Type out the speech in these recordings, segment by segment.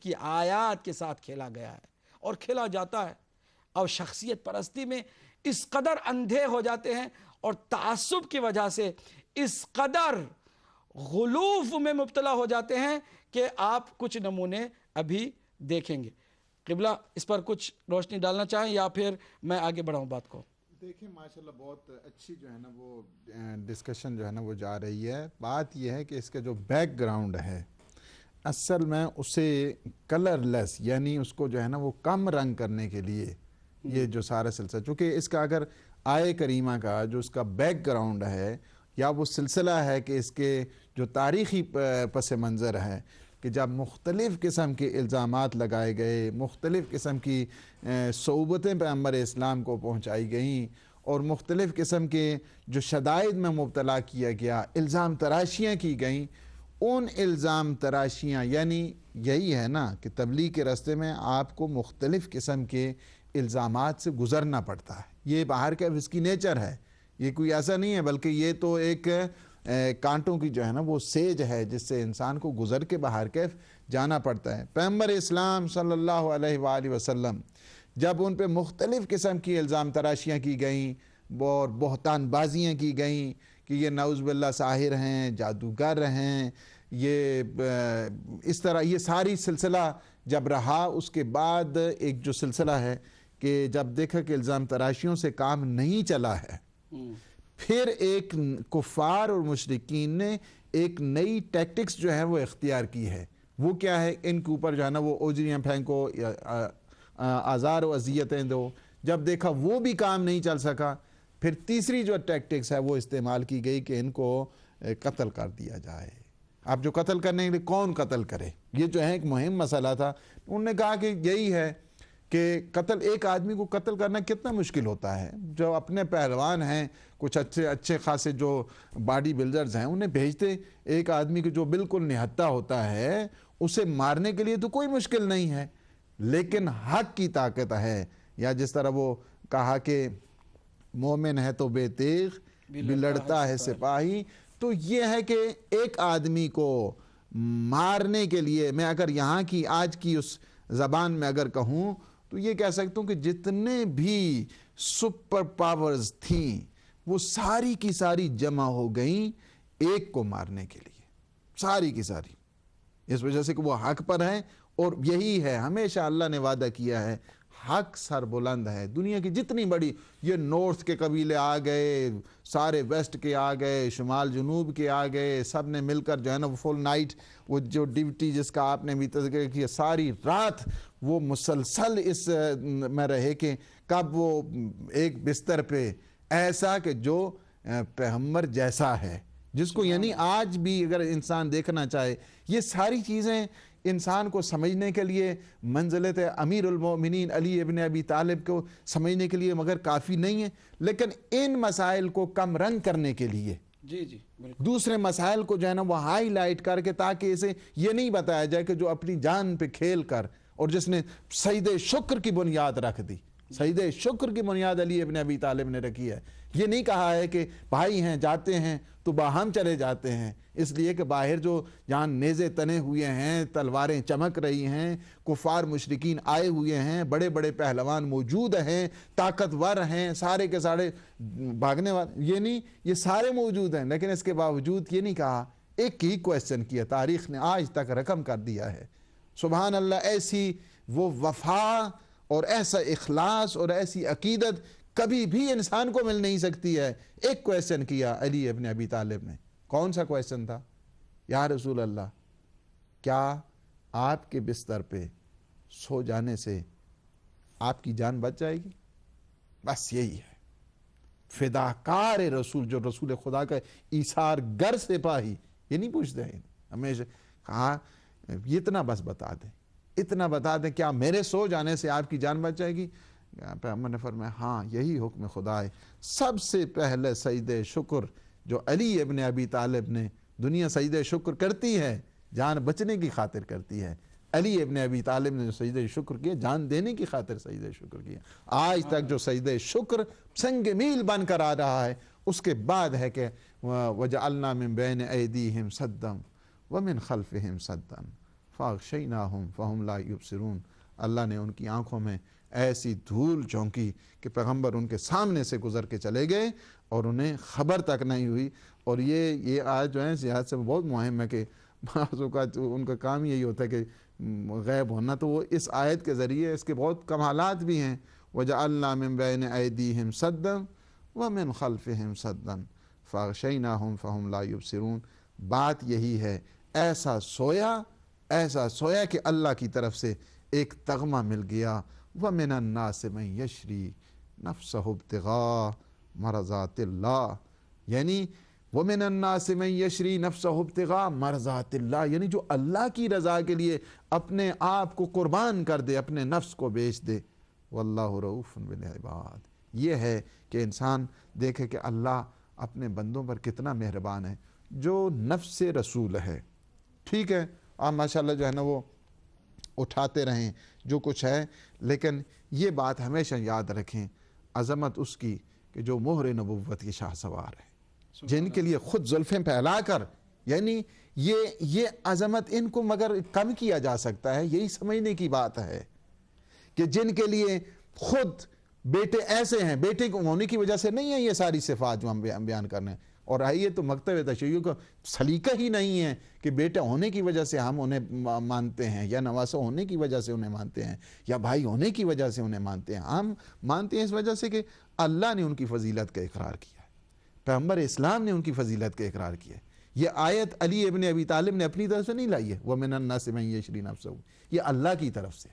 کی آیات کے ساتھ کھیلا گیا ہے اور کھیلا جاتا ہے، اور شخصیت پرستی میں اس قدر اندھے ہو جاتے ہیں اور تعصب کی وجہ سے اس قدر غلوف میں مبتلا ہو جاتے ہیں کہ آپ کچھ نمونے ابھی دیکھیں گے۔ قبلہ اس پر کچھ روشنی ڈالنا چاہیں یا پھر میں آگے بڑھاؤں بات کو؟ دیکھیں ماشاءاللہ بہت اچھی جو ہے نا وہ ڈسکشن جو ہے نا وہ جا رہی ہے۔ بات یہ ہے کہ اس کا جو بیک گراؤنڈ ہے اصل میں اسے کلر لیس، یعنی اس کو جو ہے نا وہ کم رنگ کرنے کے لیے یہ جو سارا سلسلہ، چونکہ اس کا اگر آیے کریمہ کا جو اس کا بیک گراؤنڈ ہے یا وہ سلسلہ ہے کہ اس کے جو تاریخی پس منظر ہے کہ جب مختلف قسم کے الزامات لگائے گئے، مختلف قسم کی صعوبتیں پیغمبر اسلام کو پہنچائی گئیں اور مختلف قسم کے جو شدائد میں مبتلا کیا گیا، الزام تراشیاں کی گئیں، ان الزام تراشیاں یعنی یہی ہے نا کہ تبلیغ کے راستے میں آپ کو مختلف قسم کے الزامات سے گزرنا پڑتا ہے۔ یہ باہر کا اس کی نیچر ہے، یہ کوئی ایسا نہیں ہے، بلکہ یہ تو ایک کانٹوں کی جو ہے نا وہ سیج ہے جس سے انسان کو گزر کے باہر کے جانا پڑتا ہے۔ پیغمبر اسلام صلی اللہ علیہ وآلہ وسلم جب ان پہ مختلف قسم کی الزام تراشیاں کی گئیں اور بہتان بازیاں کی گئیں کہ یہ نعوذ باللہ ساحر ہیں، جادوگر ہیں، یہ اس طرح یہ ساری سلسلہ جب رہا، اس کے بعد ایک جو سلسلہ ہے کہ جب دیکھا کہ الزام تراشیوں سے کام نہیں چلا ہے، پھر ایک کفار اور مشرکین نے ایک نئی ٹیکٹکس جو ہے وہ اختیار کی ہے۔ وہ کیا ہے؟ ان کے اوپر جو ہے نا وہ اوجریاں پھینکو، آزار و اذیتیں دو۔ جب دیکھا وہ بھی کام نہیں چل سکا، پھر تیسری جو ٹیکٹکس ہے وہ استعمال کی گئی کہ ان کو قتل کر دیا جائے۔ اب جو قتل کرنے کے لیے کون قتل کرے، یہ جو ہے ایک مہم مسئلہ تھا۔ انہوں نے کہا کہ یہی ہے کہ قتل، ایک آدمی کو قتل کرنا کتنا مشکل ہوتا ہے۔ جو اپنے پہلوان ہیں، کچھ اچھے خاصے جو باڈی بلڈرز ہیں، انہیں بھیجتے ایک آدمی کو جو بالکل نہتہ ہوتا ہے، اسے مارنے کے لیے تو کوئی مشکل نہیں ہے، لیکن حق کی طاقت ہے، یا جس طرح وہ کہا کہ مومن ہے تو بے تیغ بھی لڑتا ہے سپاہی۔ تو یہ ہے کہ ایک آدمی کو مارنے کے لیے، میں اگر یہاں کی آج کی اس زبان میں اگر کہوں تو یہ کہہ سکتا ہوں کہ جتنے بھی سپر پاورز تھیں وہ ساری کی ساری جمع ہو گئیں ایک کو مارنے کے لیے، ساری کی ساری، اس وجہ سے کہ وہ حق پر ہیں۔ اور یہی ہے ہمیشہ اللہ نے وعدہ کیا ہے، حق سر بلند ہے۔ دنیا کی جتنی بڑی یہ نارتھ کے قبیلے آ گئے، سارے ویسٹ کے آ گئے، شمال جنوب کے آ گئے، سب نے مل کر جو ہے نا وہ فل نائٹ، وہ جو ڈیوٹی جس کا آپ نے بھی تذکرہ کیا، ساری رات وہ مسلسل اس میں رہے کہ کب وہ ایک بستر پہ ایسا کہ جو پیغمبر جیسا ہے، جس کو یعنی آج بھی اگر انسان دیکھنا چاہے، یہ ساری چیزیں انسان کو سمجھنے کے لیے منزلت امیر المومنین علی ابن ابی طالب کو سمجھنے کے لیے مگر کافی نہیں ہے، لیکن ان مسائل کو کم رنگ کرنے کے لیے دوسرے مسائل کو جو ہے نا وہ ہائی لائٹ کر کے، تاکہ اسے یہ نہیں بتایا جائے کہ جو اپنی جان پہ کھیل کر اور جس نے سجدہ شکر کی بنیاد رکھ دی، سجدہ شکر کی بنیاد علی ابن ابی طالب نے رکھی ہے۔ یہ نہیں کہا ہے کہ بھائی ہیں جاتے ہیں تو باہم چلے جاتے ہیں، اس لیے کہ باہر جو جہاں نیزے تنے ہوئے ہیں، تلواریں چمک رہی ہیں، کفار مشرکین آئے ہوئے ہیں، بڑے بڑے پہلوان موجود ہیں، طاقتور ہیں، سارے کے سارے بھاگنے والے، یہ نہیں، یہ سارے موجود ہیں، لیکن اس کے باوجود یہ نہیں کہا، ایک ہی کویسچن کیا، تاریخ نے آج تک رقم کر دیا ہے۔ سبحان اللہ، ایسی وہ وفا اور ایسا اخلاص اور ایسی عقیدت کبھی بھی انسان کو مل نہیں سکتی ہے۔ ایک کویسچن کیا علی ابن ابی طالب نے، کون سا کویسچن تھا؟ یا رسول اللہ، کیا آپ کے بستر پہ سو جانے سے آپ کی جان بچ جائے گی؟ بس یہی ہے فداکار رسول، جو رسول خدا کا ایثار گر سپاہی، یہ نہیں پوچھتے ہیں ہمیشہ، کہا اتنا بس بتا دیں، اتنا بتا دیں، کیا میرے سو جانے سے آپ کی جان بچ جائے گی؟ پیغمبر نے فرمایا ہاں یہی حکم خدا ہے۔ سب سے پہلے سجدہ شکر جو علی ابن ابی طالب نے، دنیا سجدہ شکر کرتی ہے جان بچنے کی خاطر کرتی ہے، علی ابن ابی طالب نے جو سجدہ شکر کیا جان دینے کی خاطر سجدہ شکر کیا۔ آج تک جو سجدہ شکر سنگ میل بن کر آ رہا ہے، اس کے بعد ہے کہ وَجَعَلْنَا مِن بَيْنِ أَيْدِيهِمْ سَدًّا وَمِن خَلْفِهِمْ سَدًّا फ़ाग़शयनाहुम फ़हुम ला युबसिरून, अल्लाह ने उनकी आँखों में ऐसी धूल झोंकी कि पैगम्बर उनके सामने से गुज़र के चले गए और उन्हें ख़बर तक नहीं हुई। और ये आयत जो है सियासत से बहुत मुहिम है कि बाज़ों का उनका काम यही होता है कि गैब होना, तो वो इस आयत के ज़रिए इसके बहुत कमालात भी हैं। वजअलना मिन बैन ऐदीहिम सद्दन व मिन खल्फिहिम सद्दन फ़ाग़शयनाहुम फ़हुम ला युबसिरून। बात यही है, ऐसा सोया कि अल्लाह की तरफ से एक तगमा मिल गया। व मिनन नास मन यशरी नफ्सहु इब्तिगा मरज़ातिल्लाह, यानी वो मिनन नास मन यशरी नफ्सहु इब्तिगा मरज़ातिल्लाह, यानी जो अल्लाह की रज़ा के लिए अपने आप को कुर्बान कर दे, अपने नफ्स को बेच दे। वल्लाहु रऊफ़ुन बिल इबाद। ये है कि इंसान देखे कि अल्लाह अपने बंदों पर कितना मेहरबान है। जो नफ्स रसूल है, ठीक है, आप माशाल्लाह जो है ना वो उठाते रहें जो कुछ है, लेकिन ये बात हमेशा याद रखें, अज़मत उसकी कि जो मोहर नबुव्वत की शाह सवार है, जिनके लिए ख़ुद जुल्फ़ें फैला कर, यानी ये अज़मत इनको मगर कम किया जा सकता है, यही समझने की बात है कि जिनके लिए ख़ुद बेटे ऐसे हैं, बेटे को होने की वजह से नहीं है ये सारी सिफ़ात जो हम बयान कर रहे हैं। और आइए तो मकतब तशय्युअ का सलीका ही नहीं है कि बेटा होने की वजह से हम उन्हें मानते हैं, या नवासा होने की वजह से उन्हें मानते हैं, या भाई होने की वजह से उन्हें मानते हैं। हम मानते हैं इस वजह से कि अल्लाह ने उनकी फ़जीलत का इकरार किया है, पैगम्बर इस्लाम ने उनकी फ़जीलत का इकरार किया है। ये आयत अली इब्न अबी तालिब ने अपनी तरफ से नहीं लाई है, व मिनन नास मन यशरी नफ्सहु, ये अल्लाह की तरफ से।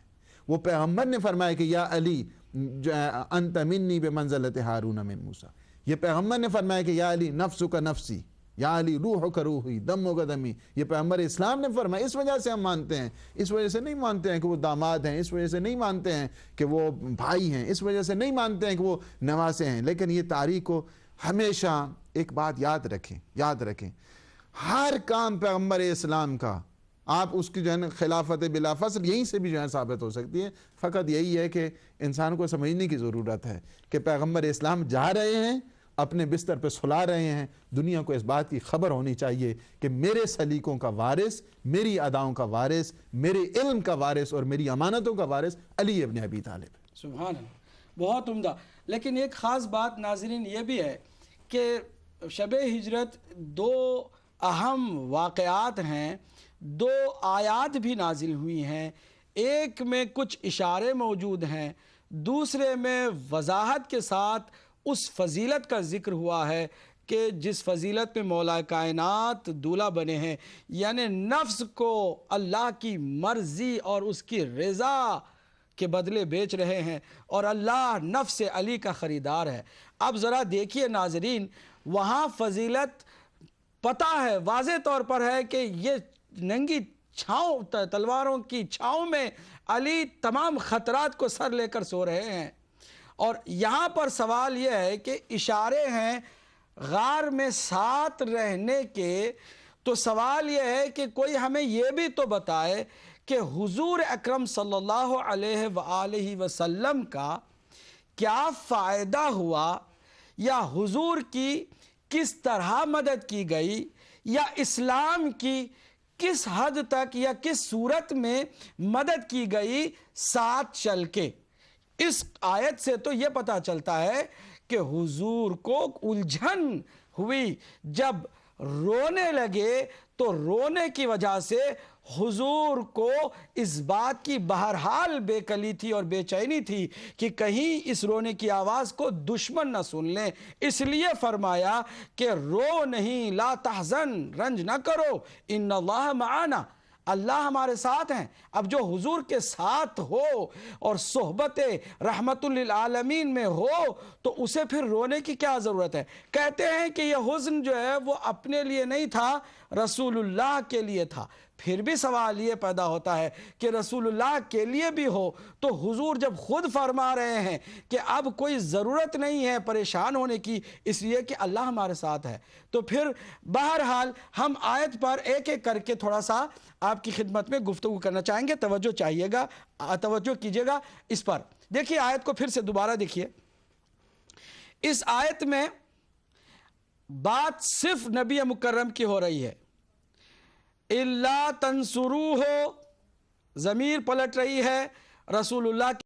वो पैगम्बर ने फरमाया कि या अली अंत मिन्नी बिमंज़िलत हारून मिन मूसा, ये पैगम्बर ने फरमाया कि या अली नफ्सु का नफ्सी, या अली रूह का रूही, दम का दमी, ये पैगम्बर इस्लाम ने फरमाया। इस वजह से हम मानते हैं, इस वजह से नहीं मानते हैं कि वो दामाद हैं, इस वजह से नहीं मानते हैं कि वो भाई हैं, इस वजह से नहीं मानते हैं कि वो नवासे हैं। लेकिन ये तारीख को हमेशा एक बात याद रखें, हर काम पैगम्बर इस्लाम का आप उसकी जो है ना खिलाफत बिला फसल यहीं से भी जो है साबित हो सकती है। फ़कत यही है कि इंसान को समझने की ज़रूरत है कि पैगम्बर इस्लाम जा रहे हैं, अपने बिस्तर पे सुला रहे हैं, दुनिया को इस बात की खबर होनी चाहिए कि मेरे सलीकों का वारिस, मेरी अदाओं का वारिस, मेरे इल्म का वारिस और मेरी अमानतों का वारिस अली इब्न अबी तालिब। सुभान अल्लाह, बहुत उम्दा। लेकिन एक ख़ास बात नाज़रीन ये भी है कि शब हिजरत दो अहम वाक़यात हैं, दो आयात भी नाजिल हुई हैं। एक में कुछ इशारे मौजूद हैं, दूसरे में वजाहत के साथ उस फजीलत का जिक्र हुआ है कि जिस फजीलत में मौला कायनात दूल्हा बने हैं, यानी नफ्स को अल्लाह की मर्ज़ी और उसकी रज़ा के बदले बेच रहे हैं, और अल्लाह नफ्स अली का ख़रीदार है। अब ज़रा देखिए नाज़रीन, वहाँ फजीलत पता है, वाज़े तौर पर है कि ये नंगी छाँव, तलवारों की छाँव में अली तमाम ख़तरात को सर लेकर सो रहे हैं। और यहाँ पर सवाल यह है कि इशारे हैं गार में साथ रहने के, तो सवाल यह है कि कोई हमें यह भी तो बताए कि हुजूर अकरम सल्लल्लाहु अलैहि वसल्लम का क्या फ़ायदा हुआ, या हुजूर की किस तरह मदद की गई, या इस्लाम की किस हद तक या किस सूरत में मदद की गई साथ चल के। इस आयत से तो यह पता चलता है कि हुजूर को उलझन हुई, जब रोने लगे तो रोने की वजह से हुजूर को इस बात की बहरहाल बेकली थी और बेचैनी थी कि कहीं इस रोने की आवाज़ को दुश्मन न सुन लें। इसलिए फरमाया कि रो नहीं, ला तहज़न, रंज न करो, इन्नल्लाह मआना, अल्लाह हमारे साथ हैं। अब जो हुजूर के साथ हो और सोहबत रहमतुल लिल आलमीन में हो, तो उसे फिर रोने की क्या ज़रूरत है। कहते हैं कि यह हुज़्न जो है वो अपने लिए नहीं था, रसूलुल्लाह के लिए था। फिर भी सवाल ये पैदा होता है कि रसूलुल्लाह के लिए भी हो तो हुजूर जब खुद फरमा रहे हैं कि अब कोई ज़रूरत नहीं है परेशान होने की, इसलिए कि अल्लाह हमारे साथ है, तो फिर बहरहाल हम आयत पर एक एक करके थोड़ा सा आपकी खिदमत में गुफ्तगू करना चाहेंगे। तवज्जो चाहिएगा, तवज्जो कीजिएगा इस पर। देखिए आयत को फिर से दोबारा देखिए। इस आयत में बात सिर्फ नबी मुकर्रम की हो रही है। इल्ला तंसुरूहो ضمیر پلٹ رہی ہے رسول اللہ